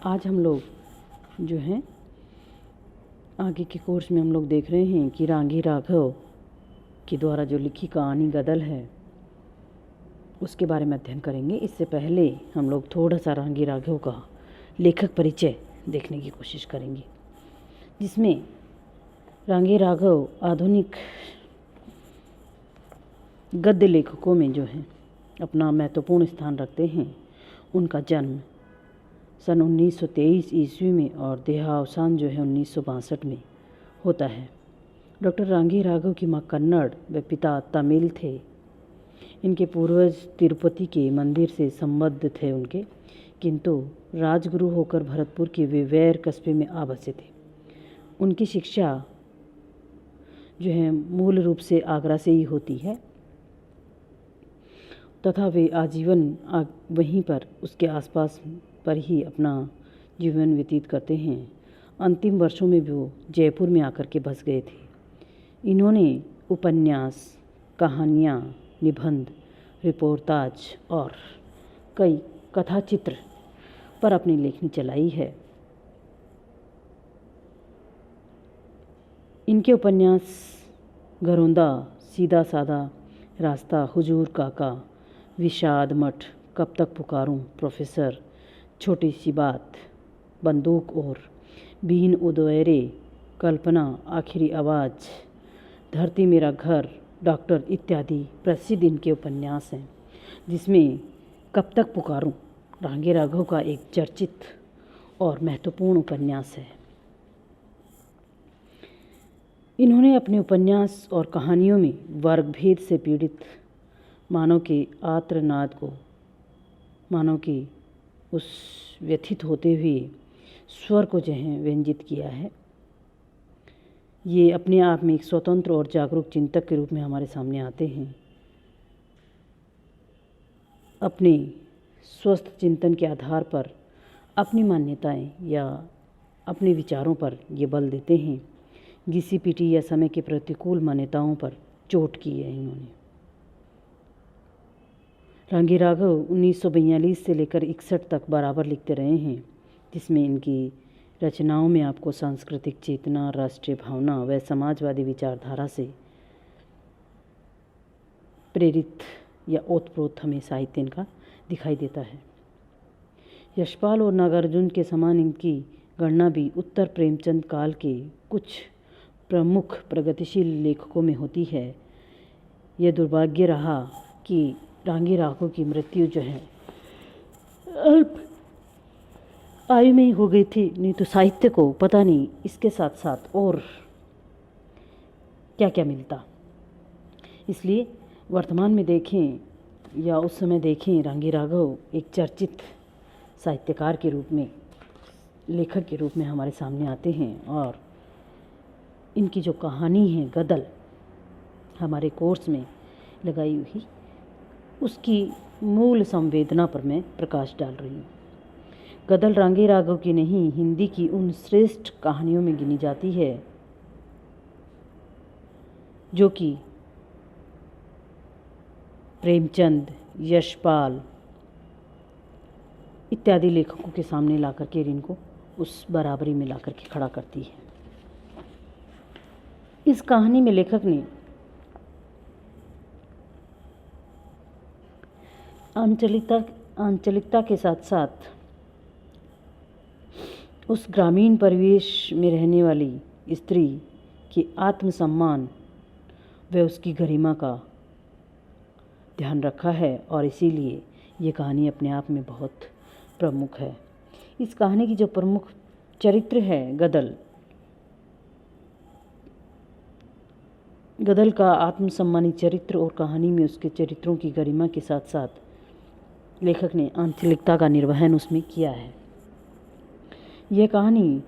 आज हम लोग जो हैं आगे के कोर्स में हम लोग देख रहे हैं कि रांगी राघव के द्वारा जो लिखी कहानी गदल है उसके बारे में अध्ययन करेंगे। इससे पहले हम लोग थोड़ा सा रांगी राघव का लेखक परिचय देखने की कोशिश करेंगे, जिसमें रांगी राघव आधुनिक गद्य लेखकों में जो हैं अपना महत्वपूर्ण स्थान रखते हैं। उनका जन्म सन 1923 ईस्वी में और देहावसान जो है 1962 में होता है। डॉक्टर रांगी राघव की माँ कन्नड़ व पिता तमिल थे। इनके पूर्वज तिरुपति के मंदिर से संबद्ध थे उनके, किंतु राजगुरु होकर भरतपुर के वेवैर कस्बे में आ बसे थे। उनकी शिक्षा जो है मूल रूप से आगरा से ही होती है तथा वे आजीवन वहीं पर उसके आसपास पर ही अपना जीवन व्यतीत करते हैं। अंतिम वर्षों में भी वो जयपुर में आकर के बस गए थे। इन्होंने उपन्यास, कहानियाँ, निबंध, रिपोर्टाज और कई कथाचित्र पर अपनी लेखनी चलाई है। इनके उपन्यास घरौंदा, सीधा साधा रास्ता, हुजूर काका, विषाद मठ, कब तक पुकारूं, प्रोफेसर, छोटी सी बात, बंदूक और बीन उदयरे, कल्पना, आखिरी आवाज़, धरती मेरा घर, डॉक्टर इत्यादि प्रसिद्ध इनके उपन्यास हैं, जिसमें कब तक पुकारूं रांगी राघव का एक चर्चित और महत्वपूर्ण उपन्यास है। इन्होंने अपने उपन्यास और कहानियों में वर्गभेद से पीड़ित मानव के आर्तनाद को, मानव की उस व्यथित होते हुए स्वर को जो है व्यंजित किया है। ये अपने आप में एक स्वतंत्र और जागरूक चिंतक के रूप में हमारे सामने आते हैं। अपने स्वस्थ चिंतन के आधार पर अपनी मान्यताएं या अपने विचारों पर ये बल देते हैं। घिसी-पिटी या समय के प्रतिकूल मान्यताओं पर चोट की है इन्होंने। रांगी राघव 1942 से लेकर 61 तक बराबर लिखते रहे हैं, जिसमें इनकी रचनाओं में आपको सांस्कृतिक चेतना, राष्ट्रीय भावना व समाजवादी विचारधारा से प्रेरित या ओतप्रोत हमें साहित्य इनका दिखाई देता है। यशपाल और नागार्जुन के समान इनकी गणना भी उत्तर प्रेमचंद काल के कुछ प्रमुख प्रगतिशील लेखकों में होती है। यह दुर्भाग्य रहा कि रांगी राघव की मृत्यु जो है अल्प आयु में ही हो गई थी, नहीं तो साहित्य को पता नहीं इसके साथ साथ और क्या क्या मिलता। इसलिए वर्तमान में देखें या उस समय देखें, रांगी राघव एक चर्चित साहित्यकार के रूप में, लेखक के रूप में हमारे सामने आते हैं। और इनकी जो कहानी है गदल हमारे कोर्स में लगाई हुई, उसकी मूल संवेदना पर मैं प्रकाश डाल रही हूँ। गदल रांगी राघव की नहीं, हिंदी की उन श्रेष्ठ कहानियों में गिनी जाती है जो कि प्रेमचंद, यशपाल इत्यादि लेखकों के सामने लाकर के इनको उस बराबरी में लाकर के खड़ा करती है। इस कहानी में लेखक ने आंचलिकता के साथ साथ उस ग्रामीण परिवेश में रहने वाली स्त्री के आत्मसम्मान व उसकी गरिमा का ध्यान रखा है, और इसीलिए ये कहानी अपने आप में बहुत प्रमुख है। इस कहानी की जो प्रमुख चरित्र है गदल का आत्मसम्मानी चरित्र, और कहानी में उसके चरित्रों की गरिमा के साथ साथ लेखक ने आंचलिकता का निर्वहन उसमें किया है। यह कहानी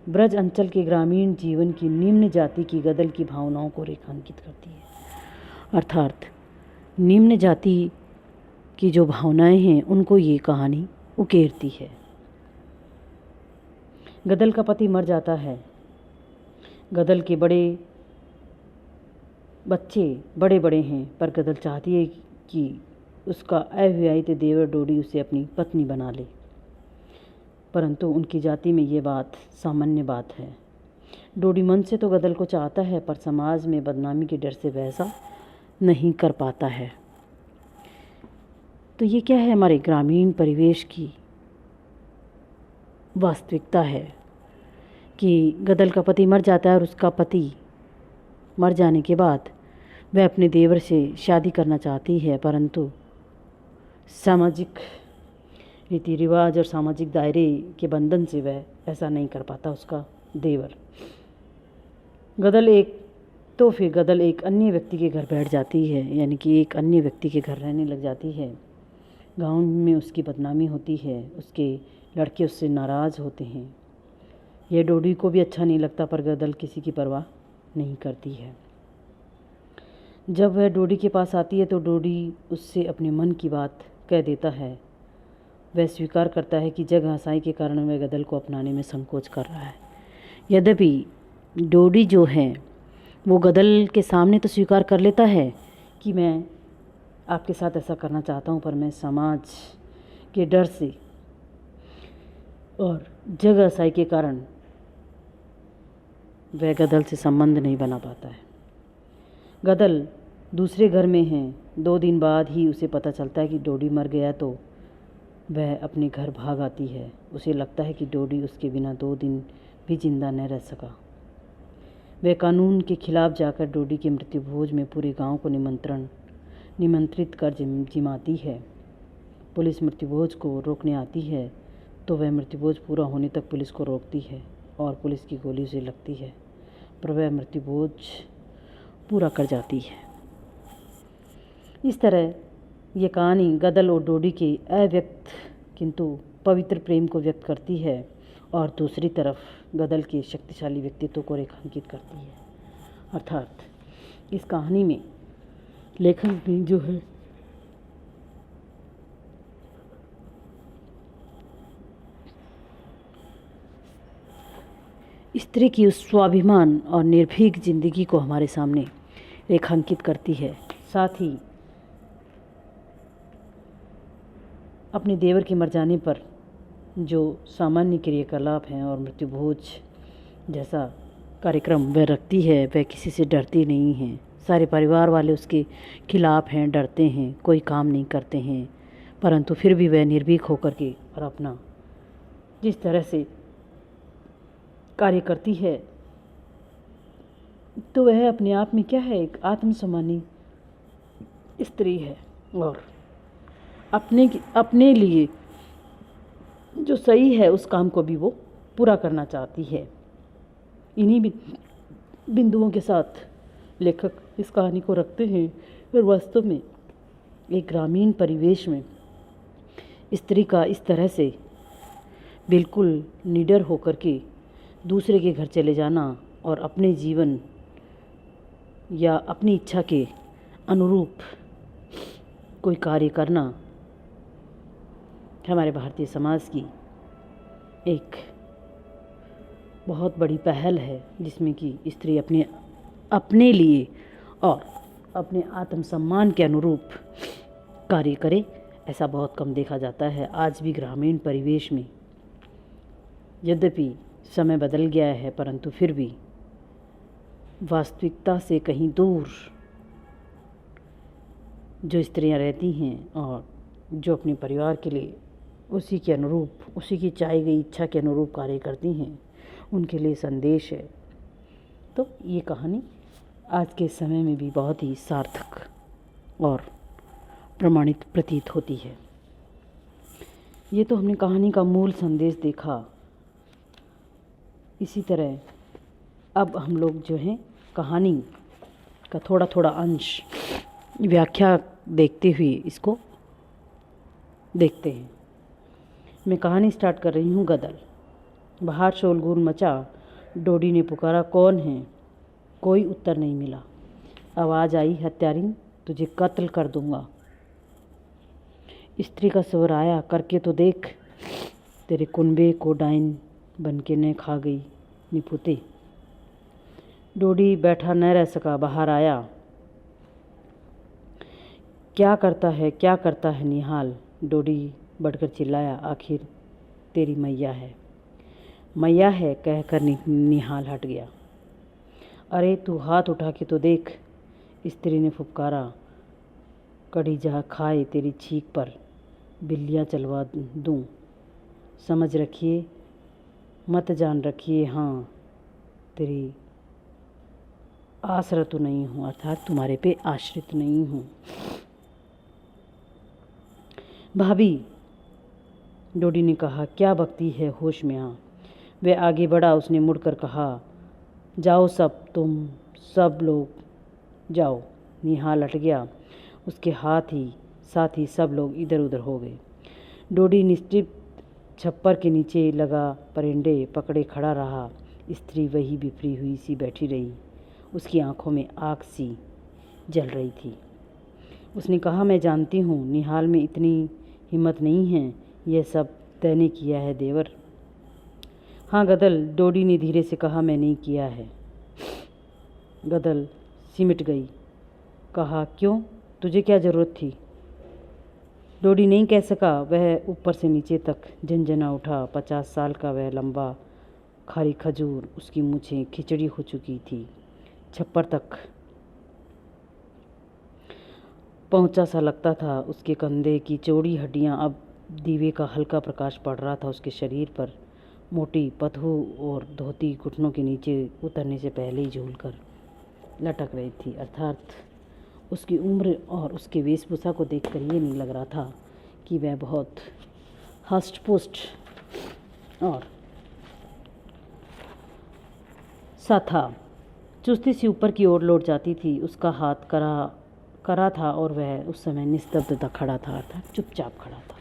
ब्रज अंचल के ग्रामीण जीवन की निम्न जाति की गदल की भावनाओं को रेखांकित करती है। अर्थात निम्न जाति की जो भावनाएं हैं उनको ये कहानी उकेरती है। गदल का पति मर जाता है। गदल के बड़े बच्चे बड़े बड़े हैं, पर गदल चाहती है कि उसका अविवाहित देवर डोडी उसे अपनी पत्नी बना ले। परंतु उनकी जाति में ये बात सामान्य बात है। डोडी मन से तो गदल को चाहता है, पर समाज में बदनामी के डर से वैसा नहीं कर पाता है। तो ये क्या है, हमारे ग्रामीण परिवेश की वास्तविकता है कि गदल का पति मर जाता है और उसका पति मर जाने के बाद वह अपने देवर से शादी करना चाहती है, परंतु सामाजिक रीति रिवाज और सामाजिक दायरे के बंधन से वह ऐसा नहीं कर पाता उसका देवर। फिर गदल एक अन्य व्यक्ति के घर बैठ जाती है, यानी कि एक अन्य व्यक्ति के घर रहने लग जाती है। गांव में उसकी बदनामी होती है, उसके लड़के उससे नाराज़ होते हैं। यह डोडी को भी अच्छा नहीं लगता, पर गदल किसी की परवाह नहीं करती है। जब वह डोडी के पास आती है तो डोडी उससे अपने मन की बात कह देता है। वह स्वीकार करता है कि जग हंसाई के कारण वह गदल को अपनाने में संकोच कर रहा है। यद्यपि डोडी जो है वो गदल के सामने तो स्वीकार कर लेता है कि मैं आपके साथ ऐसा करना चाहता हूँ, पर मैं समाज के डर से और जग हंसाई के कारण वह गदल से संबंध नहीं बना पाता है। गदल दूसरे घर में है। 2 दिन बाद ही उसे पता चलता है कि डोडी मर गया, तो वह अपने घर भाग आती है। उसे लगता है कि डोडी उसके बिना 2 दिन भी जिंदा न रह सका। वह कानून के खिलाफ जाकर डोडी के मृत्यु भोज में पूरे गांव को निमंत्रित कर जिमाती है। पुलिस मृत्यु भोज को रोकने आती है, तो वह मृत्यु भोज पूरा होने तक पुलिस को रोकती है और पुलिस की गोली उसे लगती है, पर वह मृत्यु भोज पूरा कर जाती है। इस तरह ये कहानी गदल और डोडी के अव्यक्त किंतु पवित्र प्रेम को व्यक्त करती है और दूसरी तरफ गदल के शक्तिशाली व्यक्तित्व को रेखांकित करती है। अर्थात इस कहानी में लेखक ने जो है स्त्री की उस स्वाभिमान और निर्भीक जिंदगी को हमारे सामने रेखांकित करती है। साथ ही अपने देवर के मर जाने पर जो सामान्य क्रियाकलाप हैं और मृत्यु भोज जैसा कार्यक्रम वह रखती है, वह किसी से डरती नहीं है। सारे परिवार वाले उसके खिलाफ हैं, डरते हैं, कोई काम नहीं करते हैं, परंतु फिर भी वह निर्भीक होकर के और अपना जिस तरह से कार्य करती है, तो वह अपने आप में क्या है, एक आत्मसम्मानी स्त्री है और अपने लिए जो सही है उस काम को भी वो पूरा करना चाहती है। इन्हीं बिंदुओं के साथ लेखक इस कहानी को रखते हैं और वास्तव में एक ग्रामीण परिवेश में स्त्री का इस तरह से बिल्कुल निडर होकर के दूसरे के घर चले जाना और अपने जीवन या अपनी इच्छा के अनुरूप कोई कार्य करना हमारे भारतीय समाज की एक बहुत बड़ी पहल है, जिसमें कि स्त्री अपने लिए और अपने आत्मसम्मान के अनुरूप कार्य करे। ऐसा बहुत कम देखा जाता है आज भी ग्रामीण परिवेश में। यद्यपि समय बदल गया है, परंतु फिर भी वास्तविकता से कहीं दूर जो स्त्रियां रहती हैं और जो अपने परिवार के लिए उसी के अनुरूप, उसी की चाही गई इच्छा के अनुरूप कार्य करती हैं, उनके लिए संदेश है। तो ये कहानी आज के समय में भी बहुत ही सार्थक और प्रमाणित प्रतीत होती है। ये तो हमने कहानी का मूल संदेश देखा। इसी तरह अब हम लोग जो है कहानी का थोड़ा थोड़ा अंश व्याख्या देखते हुए इसको देखते हैं। मैं कहानी स्टार्ट कर रही हूँ। गदल। बाहर शोरगुल मचा। डोडी ने पुकारा, कौन है? कोई उत्तर नहीं मिला। आवाज़ आई, हत्यारिन, तुझे कत्ल कर दूंगा। स्त्री का स्वर आया, करके तो देख, तेरे कुनबे को डाइन बन के न खा गई निपुते। डोडी बैठा न रह सका, बाहर आया। क्या करता है, क्या करता है निहाल? डोडी बढ़कर चिल्लाया। आखिर तेरी मैया है। मैया है कहकर निहाल हट गया। अरे तू हाथ उठा के तो देख, स्त्री ने फुफकारा। कड़ी जा खाए तेरी छींक पर बिल्लियाँ चलवा दूँ। समझ रखिए मत जान रखिए, हाँ तेरी आश्रित नहीं हूँ, अर्थात तुम्हारे पे आश्रित नहीं हूँ। भाभी, डोडी ने कहा, क्या बकती है, होश में आ। वह आगे बढ़ा। उसने मुड़कर कहा, जाओ सब, तुम सब लोग जाओ। निहाल हट गया। उसके साथ ही सब लोग इधर उधर हो गए। डोडी निश्चित छप्पर के नीचे लगा परिंदे पकड़े खड़ा रहा। स्त्री वही बिफरी हुई सी बैठी रही। उसकी आंखों में आग सी जल रही थी। उसने कहा, मैं जानती हूँ निहाल में इतनी हिम्मत नहीं है, यह सब तैने किया है देवर। हाँ गदल, डोडी ने धीरे से कहा, मैं नहीं किया है। गदल सिमट गई। कहा, क्यों, तुझे क्या ज़रूरत थी? डोडी नहीं कह सका। वह ऊपर से नीचे तक झंझना उठा। 50 साल का वह लंबा खारी खजूर, उसकी मूछें खिचड़ी हो चुकी थी। छप्पर तक पहुंचा सा लगता था। उसके कंधे की चौड़ी हड्डियां, अब दीवे का हल्का प्रकाश पड़ रहा था उसके शरीर पर। मोटी पतलू और धोती घुटनों के नीचे उतरने से पहले ही झूलकर लटक रही थी। अर्थात उसकी उम्र और उसके वेशभूषा को देखकर ये नहीं लग रहा था कि वह बहुत हष्ट पुष्ट और सा था। चुस्ती सी ऊपर की ओर लौट जाती थी। उसका हाथ करा था और वह उस समय निस्तब्धता खड़ा था, अर्थात चुपचाप खड़ा था।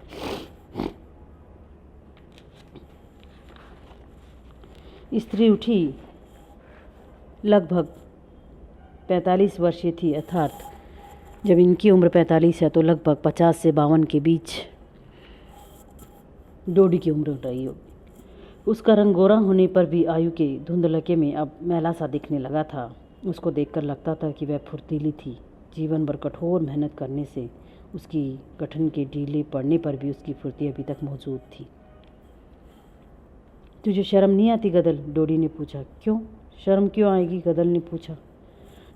स्त्री उठी। लगभग 45 वर्षीय थी, अर्थात जब इनकी उम्र 45 है तो लगभग 50 से 52 के बीच डोडी की उम्र रही होगी। उसका रंग गोरा होने पर भी आयु के धुंधलके में अब मैला सा दिखने लगा था। उसको देखकर लगता था कि वह फुर्तीली थी। जीवन भर कठोर मेहनत करने से उसकी गठन के ढीले पड़ने पर भी उसकी फुर्ती अभी तक मौजूद थी। तुझे शर्म नहीं आती गदल? डोडी ने पूछा। क्यों शर्म क्यों आएगी? गदल ने पूछा।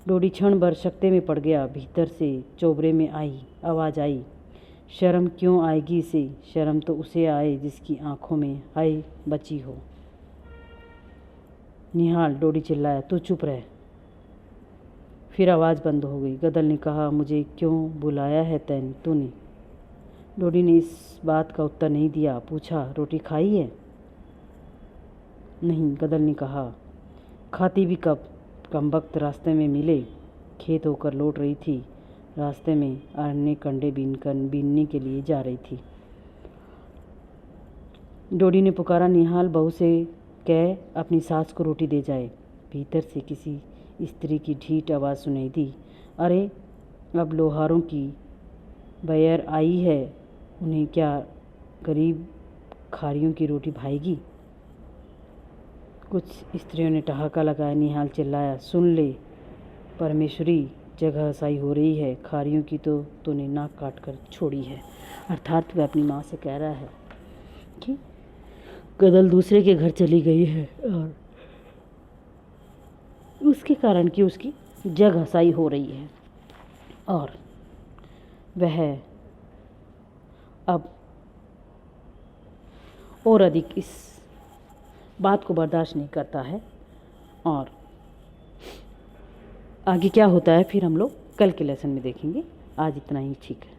डोडी क्षण भर शक्ते में पड़ गया। भीतर से चोबरे में आवाज़ आई, शर्म क्यों आएगी इसे? शर्म तो उसे आए जिसकी आंखों में हाय बची हो। निहाल, डोडी चिल्लाया, तू चुप रह। फिर आवाज़ बंद हो गई। गदल ने कहा, मुझे क्यों बुलाया है तूने? डोडी ने इस बात का उत्तर नहीं दिया। पूछा, रोटी खाई है? नहीं, गदल ने कहा। खाती भी कब? कमबख्त रास्ते में मिले। खेत होकर लौट रही थी। रास्ते में अन्य कंडे बीनने के लिए जा रही थी। डोडी ने पुकारा, निहाल, बहू से कह अपनी सास को रोटी दे जाए। भीतर से किसी स्त्री की ढीठ आवाज़ सुनाई दी, अरे अब लोहारों की बैर आई है, उन्हें क्या गरीब खारियों की रोटी भाएगी? कुछ स्त्रियों ने ठहाका लगाया। निहाल चिल्लाया, सुन ले परमेश्वरी, जगह हसाई हो रही है। खारियों की तो तूने नाक काट कर छोड़ी है। अर्थात वह अपनी माँ से कह रहा है कि गदल दूसरे के घर चली गई है और उसके कारण कि उसकी जग हसाई हो रही है और वह अब और अधिक इस बात को बर्दाश्त नहीं करता है। और आगे क्या होता है फिर हम लोग कल के लेसन में देखेंगे। आज इतना ही ठीक है।